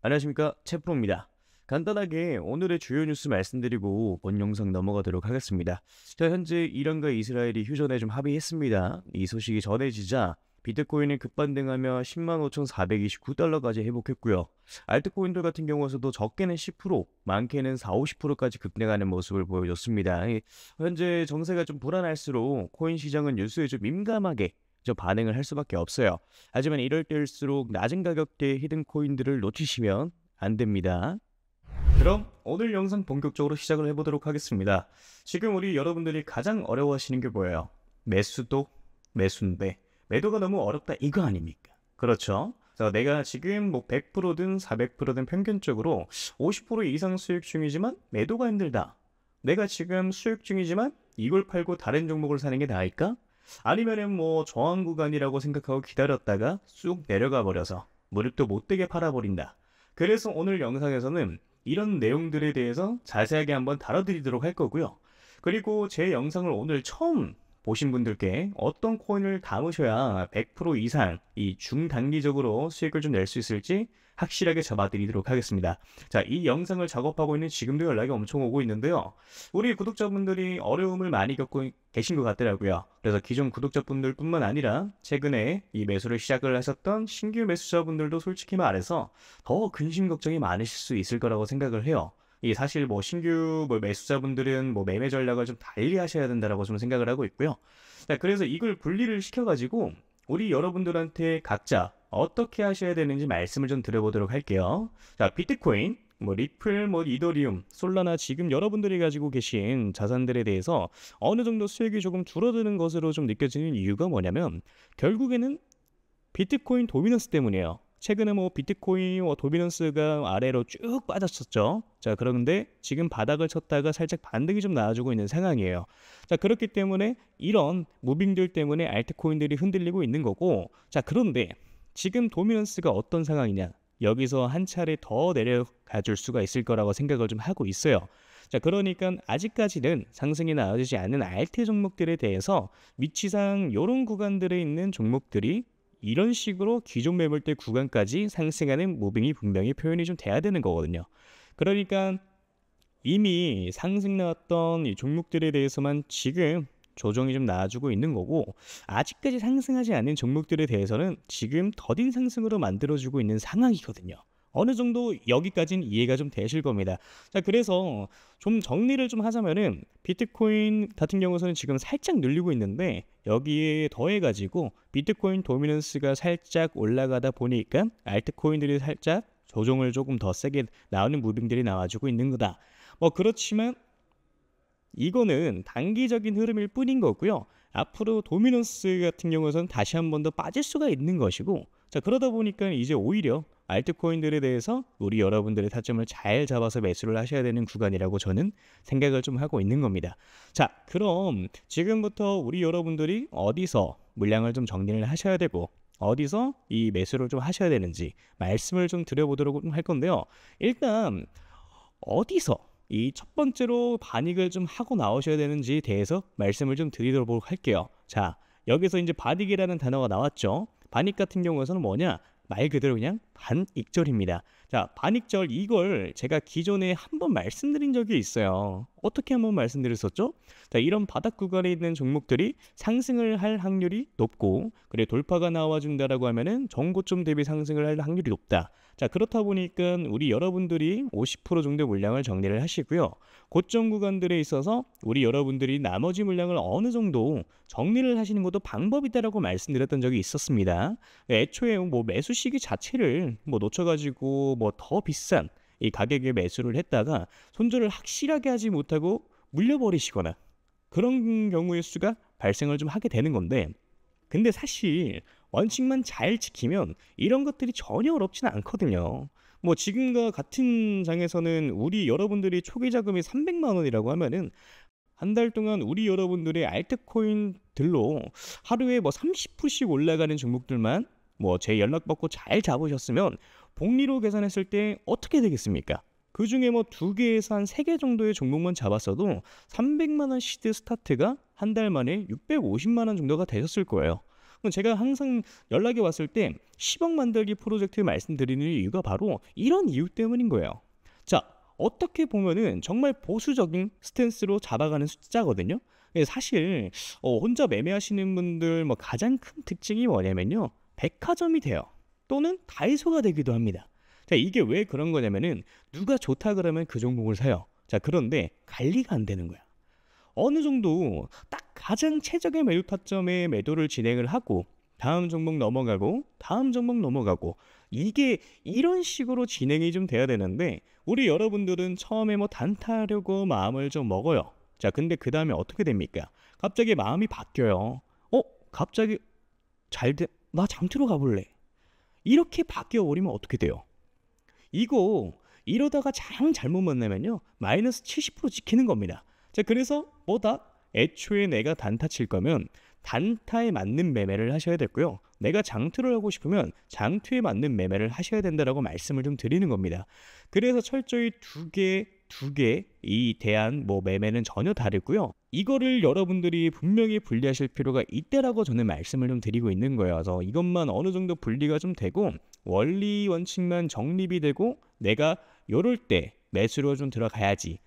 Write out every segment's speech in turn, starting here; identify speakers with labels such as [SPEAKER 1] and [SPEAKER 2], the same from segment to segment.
[SPEAKER 1] 안녕하십니까, 채프로입니다. 간단하게 오늘의 주요 뉴스 말씀드리고 본 영상 넘어가도록 하겠습니다. 현재 이란과 이스라엘이 휴전에 좀 합의했습니다. 이 소식이 전해지자 비트코인이 급반등하며 105,429달러까지 회복했고요. 알트코인들 같은 경우에서도 적게는 10%, 많게는 4, 50%까지 급등하는 모습을 보여줬습니다. 현재 정세가 좀 불안할수록 코인 시장은 뉴스에 좀 민감하게 반응을 할 수밖에 없어요. 하지만 이럴 때일수록 낮은 가격대의 히든 코인들을 놓치시면 안 됩니다. 그럼 오늘 영상 본격적으로 시작을 해보도록 하겠습니다. 지금 우리 여러분들이 가장 어려워하시는 게 뭐예요? 매수도 매수인데 매도가 너무 어렵다 이거 아닙니까? 그렇죠? 자, 내가 지금 뭐 100%든 400%든 평균적으로 50% 이상 수익 중이지만 매도가 힘들다. 내가 지금 수익 중이지만 이걸 팔고 다른 종목을 사는 게 나을까? 아니면은 뭐 저항 구간이라고 생각하고 기다렸다가 쑥 내려가 버려서 무릎도 못 되게 팔아버린다. 그래서 오늘 영상에서는 이런 내용들에 대해서 자세하게 한번 다뤄드리도록 할 거고요. 그리고 제 영상을 오늘 처음 보신 분들께 어떤 코인을 담으셔야 100% 이상 이 중단기적으로 수익을 좀 낼 수 있을지 확실하게 잡아드리도록 하겠습니다. 자, 이 영상을 작업하고 있는 지금도 연락이 엄청 오고 있는데요. 우리 구독자분들이 어려움을 많이 겪고 계신 것 같더라고요. 그래서 기존 구독자분들 뿐만 아니라 최근에 이 매수를 시작을 하셨던 신규 매수자분들도 솔직히 말해서 더 근심 걱정이 많으실 수 있을 거라고 생각을 해요. 이 사실 뭐 신규 매수자분들은 뭐 매매 전략을 좀 달리 하셔야 된다라고 좀 생각을 하고 있고요. 자, 그래서 이걸 분리를 시켜가지고 우리 여러분들한테 각자 어떻게 하셔야 되는지 말씀을 좀 드려보도록 할게요. 자, 비트코인, 리플, 이더리움, 솔라나 지금 여러분들이 가지고 계신 자산들에 대해서 어느 정도 수익이 조금 줄어드는 것으로 좀 느껴지는 이유가 뭐냐면 결국에는 비트코인 도미넌스 때문이에요. 최근에 비트코인 도미넌스가 아래로 쭉 빠졌었죠. 자, 그런데 지금 바닥을 쳤다가 살짝 반등이 좀 나와주고 있는 상황이에요. 자, 그렇기 때문에 이런 무빙들 때문에 알트코인들이 흔들리고 있는 거고, 자, 그런데 지금 도미넌스가 어떤 상황이냐? 여기서 한 차례 더 내려가 줄 수가 있을 거라고 생각을 좀 하고 있어요. 자, 그러니까 아직까지는 상승이 나와주지 않는 알트 종목들에 대해서 위치상 이런 구간들에 있는 종목들이 이런 식으로 기존 매물대 구간까지 상승하는 무빙이 분명히 표현이 좀 돼야 되는 거거든요. 그러니까 이미 상승 나왔던 이 종목들에 대해서만 지금 조정이 좀 나와주고 있는 거고, 아직까지 상승하지 않은 종목들에 대해서는 지금 더딘 상승으로 만들어주고 있는 상황이거든요. 어느 정도 여기까지는 이해가 좀 되실 겁니다. 자, 그래서 좀 정리를 좀 하자면은 비트코인 같은 경우에는 지금 살짝 늘리고 있는데 여기에 더해가지고 비트코인 도미넌스가 살짝 올라가다 보니까 알트코인들이 살짝 조정을 조금 더 세게 나오는 무빙들이 나와주고 있는 거다. 그렇지만 이거는 단기적인 흐름일 뿐인 거고요. 앞으로 도미넌스 같은 경우에는 다시 한 번 더 빠질 수가 있는 것이고, 자, 그러다 보니까 이제 오히려 알트코인들에 대해서 우리 여러분들의 타점을 잘 잡아서 매수를 하셔야 되는 구간이라고 저는 생각을 좀 하고 있는 겁니다. 자, 그럼 지금부터 우리 여러분들이 어디서 물량을 좀 정리를 하셔야 되고 어디서 이 매수를 좀 하셔야 되는지 말씀을 좀 드려보도록 할 건데요. 일단 어디서 이 첫 번째로 반익을 좀 하고 나오셔야 되는지에 대해서 말씀을 좀 드리도록 할게요. 자, 여기서 이제 반익이라는 단어가 나왔죠. 반익 같은 경우에는 뭐냐? 말 그대로 그냥 반익절입니다. 자, 반익절 이걸 제가 기존에 한번 말씀드린 적이 있어요. 어떻게 한번 말씀드렸었죠? 자, 이런 바닥 구간에 있는 종목들이 상승을 할 확률이 높고, 그래 돌파가 나와준다라고 하면은 전고점 대비 상승을 할 확률이 높다. 자, 그렇다 보니까 우리 여러분들이 50% 정도 물량을 정리를 하시고요. 고점 구간들에 있어서 우리 여러분들이 나머지 물량을 어느 정도 정리를 하시는 것도 방법이다라고 말씀드렸던 적이 있었습니다. 애초에 매수 시기 자체를 놓쳐가지고 더 비싼 이 가격에 매수를 했다가 손절을 확실하게 하지 못하고 물려버리시거나 그런 경우의 수가 발생을 좀 하게 되는 건데, 근데 사실 원칙만 잘 지키면 이런 것들이 전혀 어렵지는 않거든요. 지금과 같은 장에서는 우리 여러분들이 초기 자금이 300만 원이라고 하면은 한 달 동안 우리 여러분들의 알트코인들로 하루에 30%씩 올라가는 종목들만 제 연락 받고 잘 잡으셨으면 복리로 계산했을 때 어떻게 되겠습니까? 그 중에 2개에서 한 3개 정도의 종목만 잡았어도 300만 원 시드 스타트가 한 달 만에 650만 원 정도가 되셨을 거예요. 그럼 제가 항상 연락이 왔을 때 10억 만들기 프로젝트 말씀드리는 이유가 바로 이런 이유 때문인 거예요. 자, 어떻게 보면은 정말 보수적인 스탠스로 잡아가는 숫자거든요. 사실 혼자 매매하시는 분들 뭐 가장 큰 특징이 뭐냐면요, 백화점이 돼요. 또는 다이소가 되기도 합니다. 자, 이게 왜 그런 거냐면은 누가 좋다 그러면 그 종목을 사요. 자, 그런데 관리가 안 되는 거야. 어느 정도 딱 가장 최적의 매도 타점에 매도를 진행을 하고 다음 종목 넘어가고 다음 종목 넘어가고, 이게 이런 식으로 진행이 좀 돼야 되는데 우리 여러분들은 처음에 뭐 단타하려고 마음을 좀 먹어요. 자, 근데 그 다음에 어떻게 됩니까? 갑자기 마음이 바뀌어요. 갑자기 나 잠들어 가볼래. 이렇게 바뀌어 버리면 어떻게 돼요? 이거 이러다가 잘못 만나면요, 마이너스 70% 찍히는 겁니다. 자, 그래서 뭐다? 애초에 내가 단타 칠 거면 단타에 맞는 매매를 하셔야 되고요. 내가 장투를 하고 싶으면 장투에 맞는 매매를 하셔야 된다라고 말씀을 좀 드리는 겁니다. 그래서 철저히 두 개 이 대한 뭐 매매는 전혀 다르고요. 이거를 여러분들이 분명히 분리하실 필요가 있다라고 저는 말씀을 좀 드리고 있는 거예요. 그래서 이것만 어느 정도 분리가 좀 되고 원리 원칙만 정립이 되고 내가 요럴 때 매수로 좀 들어가야지,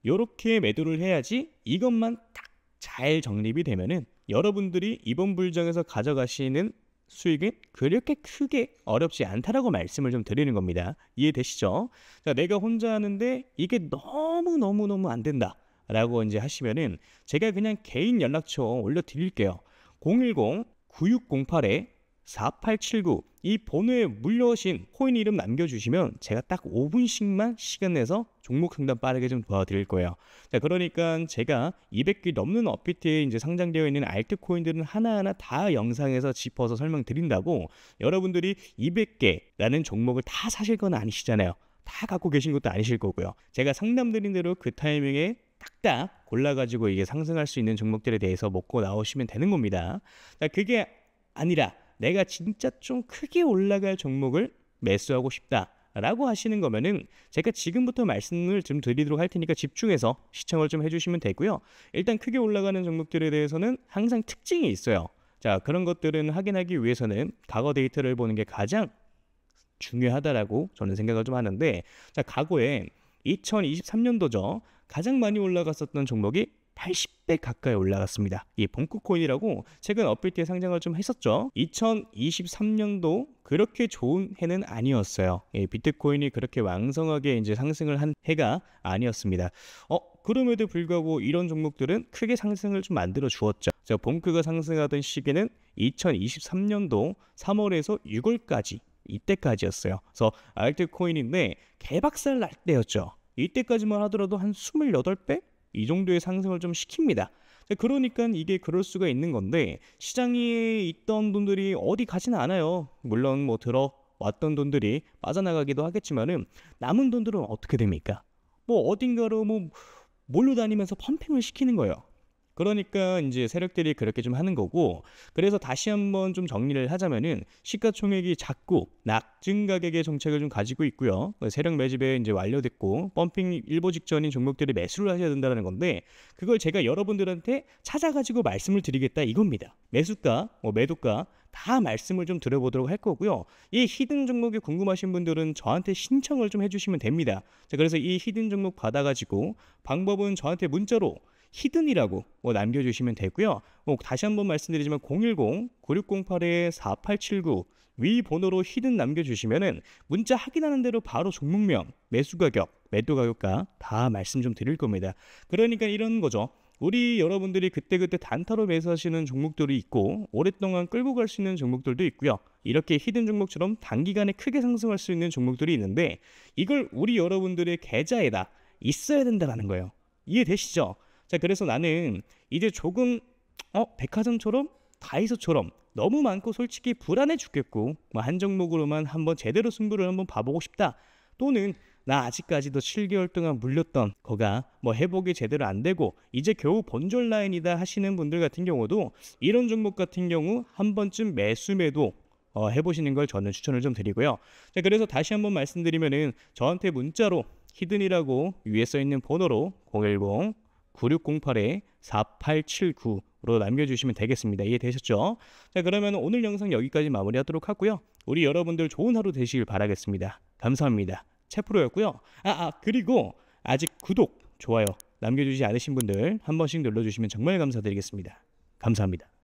[SPEAKER 1] 요렇게 매도를 해야지, 이것만 딱 잘 정립이 되면은 여러분들이 이번 불장에서 가져가시는 수익은 그렇게 크게 어렵지 않다라고 말씀을 좀 드리는 겁니다. 이해되시죠? 자, 내가 혼자 하는데 이게 너무 안 된다 라고 이제 하시면은 제가 그냥 개인 연락처 올려드릴게요. 010-9608-4879 이 번호에 물려오신 코인 이름 남겨주시면 제가 딱 5분씩만 시간 내서 종목 상담 빠르게 좀 도와드릴 거예요. 자, 그러니까 제가 200개 넘는 업비트에 이제 상장되어 있는 알트 코인들은 하나하나 다 영상에서 짚어서 설명드린다고, 여러분들이 200개라는 종목을 다 사실 건 아니시잖아요. 다 갖고 계신 것도 아니실 거고요. 제가 상담드린 대로 그 타이밍에 딱딱 골라가지고 이게 상승할 수 있는 종목들에 대해서 먹고 나오시면 되는 겁니다. 자, 그게 아니라 내가 진짜 좀 크게 올라갈 종목을 매수하고 싶다라고 하시는 거면은 제가 지금부터 말씀을 좀 드리도록 할 테니까 집중해서 시청을 좀 해주시면 되고요. 일단 크게 올라가는 종목들에 대해서는 항상 특징이 있어요. 자, 그런 것들은 확인하기 위해서는 과거 데이터를 보는 게 가장 중요하다라고 저는 생각을 좀 하는데, 자, 과거에 2023년도죠. 가장 많이 올라갔었던 종목이 80배 가까이 올라갔습니다. 이 봉크코인이라고 최근 업비트에 상장을 좀 했었죠. 2023년도 그렇게 좋은 해는 아니었어요. 비트코인이 그렇게 왕성하게 이제 상승을 한 해가 아니었습니다. 그럼에도 불구하고 이런 종목들은 크게 상승을 좀 만들어 주었죠. 자, 봉크가 상승하던 시기는 2023년도 3월에서 6월까지, 이때까지였어요. 그래서 알트코인인데 개박살 날 때였죠. 이때까지만 하더라도 한 28배? 이 정도의 상승을 좀 시킵니다. 그러니까 이게 그럴 수가 있는 건데, 시장에 있던 돈들이 어디 가지는 않아요. 물론 뭐 들어왔던 돈들이 빠져나가기도 하겠지만은 남은 돈들은 어떻게 됩니까? 뭐 어딘가로 뭐 몰려다니면서 펌핑을 시키는 거예요. 그러니까 이제 세력들이 그렇게 좀 하는 거고, 그래서 다시 한번 좀 정리를 하자면은 시가총액이 작고 낙증 가격의 정책을 좀 가지고 있고요. 세력 매집에 이제 완료됐고 펌핑 일보 직전인 종목들이 매수를 하셔야 된다는 건데, 그걸 제가 여러분들한테 찾아가지고 말씀을 드리겠다 이겁니다. 매수가, 매도가 다 말씀을 좀 드려보도록 할 거고요. 이 히든 종목이 궁금하신 분들은 저한테 신청을 좀 해주시면 됩니다. 자, 그래서 이 히든 종목 받아가지고 방법은 저한테 문자로 히든이라고 남겨주시면 되고요. 다시 한번 말씀드리지만 010-9608-4879 위 번호로 히든 남겨주시면은 문자 확인하는 대로 바로 종목명, 매수 가격, 매도 가격과 다 말씀 좀 드릴 겁니다. 그러니까 이런 거죠. 우리 여러분들이 그때그때 단타로 매수하시는 종목들이 있고 오랫동안 끌고 갈 수 있는 종목들도 있고요. 이렇게 히든 종목처럼 단기간에 크게 상승할 수 있는 종목들이 있는데, 이걸 우리 여러분들의 계좌에다 있어야 된다는 거예요. 이해되시죠? 자, 그래서 나는 이제 조금 백화점처럼 다이소처럼 너무 많고 솔직히 불안해 죽겠고 한 종목으로만 한번 제대로 승부를 한번 봐보고 싶다, 또는 나 아직까지도 7개월 동안 물렸던 거가 회복이 제대로 안 되고 이제 겨우 본전 라인이다 하시는 분들 같은 경우도 이런 종목 같은 경우 한 번쯤 매도 해보시는 걸 저는 추천을 좀 드리고요. 자, 그래서 다시 한번 말씀드리면은 저한테 문자로 히든이라고 위에 써 있는 번호로 010-9608-4879 로 남겨주시면 되겠습니다. 이해되셨죠? 자, 그러면 오늘 영상 여기까지 마무리하도록 하고요. 우리 여러분들 좋은 하루 되시길 바라겠습니다. 감사합니다. 채프로였고요. 그리고 아직 구독, 좋아요 남겨주지 않으신 분들 한 번씩 눌러주시면 정말 감사드리겠습니다. 감사합니다.